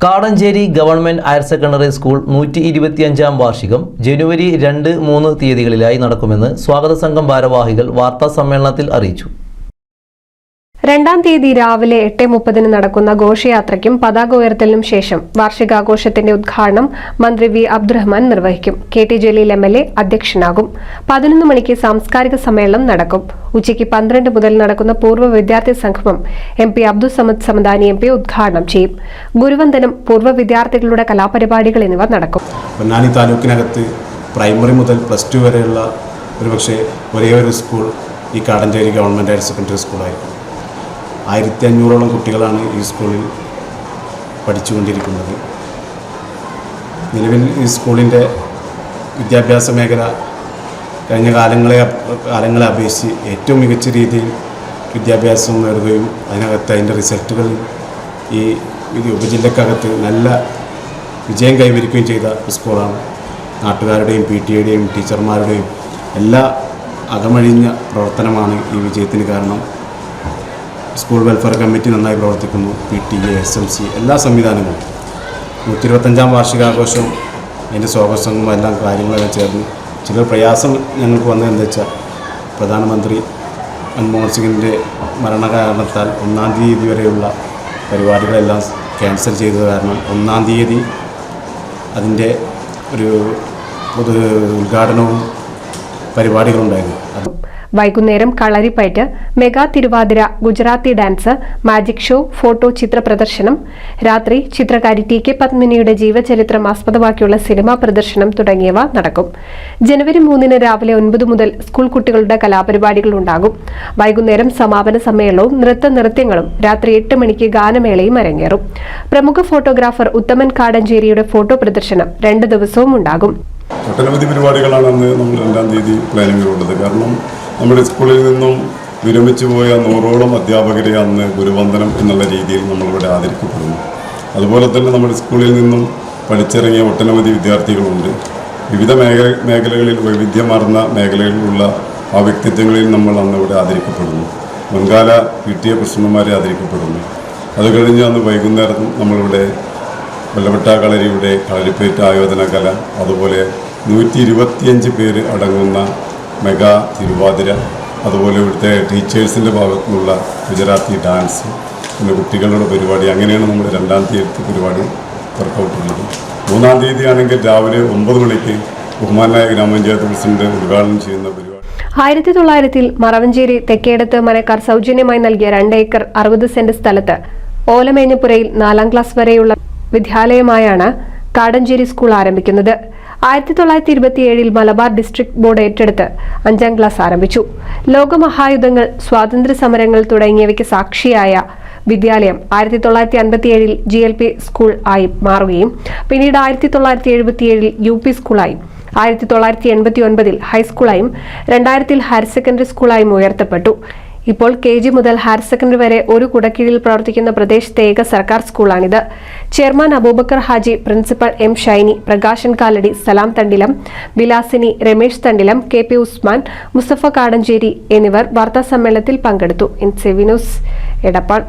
Kadancheri government higher secondary school 125-ാം വാർഷികം ജനുവരി 2-3 തീയതികളിലായി നടക്കുമെന്ന് സ്വാഗത സംഘം ഭാരവാഹികൾ വാർത്താ സമ്മേളനത്തിൽ അറിയിച്ചു. 2-ാം തീയതി രാവിലെ 8:30 നടക്കുന്ന ഘോഷയാത്രയ്ക്കും പതാക ഉയർത്തലിനും ശേഷം വാർഷികാഘോഷത്തിന്റെ ഉദ്ഘാടനം മന്ത്രി വി അബ്ദുറഹ്മാൻ നിർവഹിക്കും. KT Jaleel MLA അധ്യക്ഷനാകും. 11 മണിക്ക് സാംസ്കാരിക സമ്മേളനം നടക്കും. ഉച്ചയ്ക്ക് 12 മുതൽ നടക്കുന്ന പൂർവ്വ വിദ്യാർത്ഥി സംഗമം MP അബ്ദുൾ സമദ് സമദാനി MP ഉദ്ഘാടനം ചെയ്യും. ഗുരുവന്ദനം, പൂർവ്വ വിദ്യാർത്ഥികളുടെ കലാപരിപാടികൾ എന്നിവ നടക്കും. പൊന്നാനി താലൂക്കിനകത്ത് പ്രൈമറി മുതൽ +2 വരെയുള്ള ഒരുപക്ഷെ ഒരേ ഒരു സ്കൂൾ ഈ കാടഞ്ചേരി ഗവൺമെൻറ് ഹയർ സെക്കൻഡറി സ്കൂളായിരുന്നു. 1500ഓളം കുട്ടികളാണ് ഈ സ്കൂളിൽ പഠിച്ചുകൊണ്ടിരിക്കുന്നത്. നിലവിൽ ഈ സ്കൂളിൻ്റെ വിദ്യാഭ്യാസ മേഖല കഴിഞ്ഞ കാലങ്ങളെ അപേക്ഷിച്ച് ഏറ്റവും മികച്ച രീതിയിൽ വിദ്യാഭ്യാസം നേടുകയും അതിനകത്ത് അതിൻ്റെ റിസൾട്ടുകൾ ഈ ഉപജില്ലക്കകത്ത് നല്ല വിജയം കൈവരിക്കുകയും ചെയ്ത സ്കൂളാണ്. നാട്ടുകാരുടെയും PTA-യുടെയും ടീച്ചർമാരുടെയും എല്ലാ അകമഴിഞ്ഞ പ്രവർത്തനമാണ് ഈ വിജയത്തിന് കാരണം. സ്കൂൾ വെൽഫെയർ കമ്മിറ്റി നന്നായി പ്രവർത്തിക്കുന്നു. PTA, SMC എല്ലാ സംവിധാനങ്ങളും 125-ാം വാർഷികാഘോഷം അതിൻ്റെ സ്വാഗത സംഘവും എല്ലാ കാര്യങ്ങളെല്ലാം ചേർന്ന് ചില പ്രയാസം ഞങ്ങൾക്ക് വന്നതെന്ന് വെച്ചാൽ പ്രധാനമന്ത്രി മൻമോഹൻ സിംഗിൻ്റെ മരണകാരണത്താൽ 1-ാം തീയതി വരെയുള്ള പരിപാടികളെല്ലാം ക്യാൻസൽ ചെയ്തത് കാരണം 1-ാം തീയതി അതിൻ്റെ ഒരു പൊതു ഉദ്ഘാടനവും പരിപാടികളുണ്ടായിരുന്നു. വൈകുന്നേരം kalaripayattu, mega thiruvathira, Gujarati dance, magic show, photo ചിത്ര പ്രദർശനം, രാത്രി ചിത്രകാരി TK പത്മിനിയുടെ ജീവചരിത്രം ആസ്പദമാക്കിയുള്ള സിനിമാ പ്രദർശനം തുടങ്ങിയവ നടക്കും. ജനുവരി 3-ന് രാവിലെ 9 മുതൽ സ്കൂൾ കുട്ടികളുടെ കലാപരിപാടികൾ ഉണ്ടാകും. വൈകുന്നേരം സമാപന സമ്മേളനവും നൃത്യങ്ങളും രാത്രി 8 മണിക്ക് ഗാനമേളയും അരങ്ങേറും. പ്രമുഖ ഫോട്ടോഗ്രാഫർ ഉത്തമൻ കാടഞ്ചേരിയുടെ ഫോട്ടോ പ്രദർശനം 2 ദിവസവും ഉണ്ടാകും. ഒട്ടനവധി പരിപാടികളാണ് അന്ന് നമ്മൾ 2-ാം തീയതി പ്ലാനിങ്ങിലുള്ളത്. കാരണം നമ്മുടെ സ്കൂളിൽ നിന്നും വിരമിച്ചു പോയ 100ഓളം അധ്യാപകരെ അന്ന് ഗുരുവന്ദനം എന്നുള്ള രീതിയിൽ നമ്മളിവിടെ ആദരിക്കപ്പെടുന്നു. അതുപോലെ തന്നെ നമ്മുടെ സ്കൂളിൽ നിന്നും പഠിച്ചിറങ്ങിയ ഒട്ടനവധി വിദ്യാർത്ഥികളുണ്ട്. വിവിധ മേഖലകളിൽ വൈവിധ്യമാർന്ന മേഖലകളിലുള്ള ആ വ്യക്തിത്വങ്ങളിൽ നമ്മൾ അന്ന് ഇവിടെ ആദരിക്കപ്പെടുന്നു. മുൻകാല PTA പ്രസിഡന്റുമാരെ ആദരിക്കപ്പെടുന്നു. അത് കഴിഞ്ഞ് അന്ന് വൈകുന്നേരം നമ്മളിവിടെ വെള്ളവെട്ട കളരിയുടെ കളരിപ്പയറ്റ് ആയോധന കല, അതുപോലെ 125 പേര് അടങ്ങുന്ന മെഗാ തിരുവാതിര, അതുപോലെ ഇവിടുത്തെ ടീച്ചേഴ്സിൻ്റെ ഭാഗത്തുനിന്നുള്ള ഗുജറാത്തി ഡാൻസ്, പിന്നെ കുട്ടികളുടെ പരിപാടി, അങ്ങനെയാണ് നമ്മൾ 2-ാം തീയതി പരിപാടി വർക്കൗട്ടുള്ളത്. 3-ാം തീയതി ആണെങ്കിൽ രാവിലെ 9 മണിക്ക് ബഹുമാനായ ഗ്രാമപഞ്ചായത്ത് പ്രസിഡന്റ് ഉദ്ഘാടനം ചെയ്യുന്ന പരിപാടി. 1900-ൽ മറവഞ്ചേരി തെക്കേടത്ത് മനക്കാർ സൗജന്യമായി നൽകിയ 2 ഏക്കർ 60 സെന്റ് സ്ഥലത്ത് ഓലമേഞ്ഞപ്പുരയിൽ 4-ാം ക്ലാസ് വരെയുള്ള വിദ്യാലയമായാണ് കാടഞ്ചേരി സ്കൂൾ ആരംഭിക്കുന്നത്. 1927-ൽ മലബാർ ഡിസ്ട്രിക്ട് ബോർഡ് ഏറ്റെടുത്ത് 5-ാം ക്ലാസ് ആരംഭിച്ചു. ലോകമഹായുദ്ധങ്ങൾ, സ്വാതന്ത്ര്യ സമരങ്ങൾ തുടങ്ങിയവയ്ക്ക് സാക്ഷിയായ വിദ്യാലയം 1957-ൽ GLP സ്കൂൾ ആയി മാറുകയും പിന്നീട് 1977-ൽ UP സ്കൂളായും 1989-ൽ ഹൈസ്കൂളായും 2000-ൽ ഹയർ സെക്കൻഡറി സ്കൂളായും ഉയർത്തപ്പെട്ടു. ഇപ്പോൾ KG മുതൽ ഹയർ സെക്കൻഡറി വരെ ഒരു കുടക്കീഴിൽ പ്രവർത്തിക്കുന്ന പ്രദേശത്തെ ഏക സർക്കാർ സ്കൂളാണിത്. Chairman Abubakar Haji, principal M Shiny, Prakashan Kaladi, Salam Thandilam, Vilasini, Ramesh Thandilam, KP Usman, Musthafa Kadancheri എന്നിവർ വാർത്താസമ്മേളനത്തിൽ പങ്കെടുത്തു. NCV news, Edappal.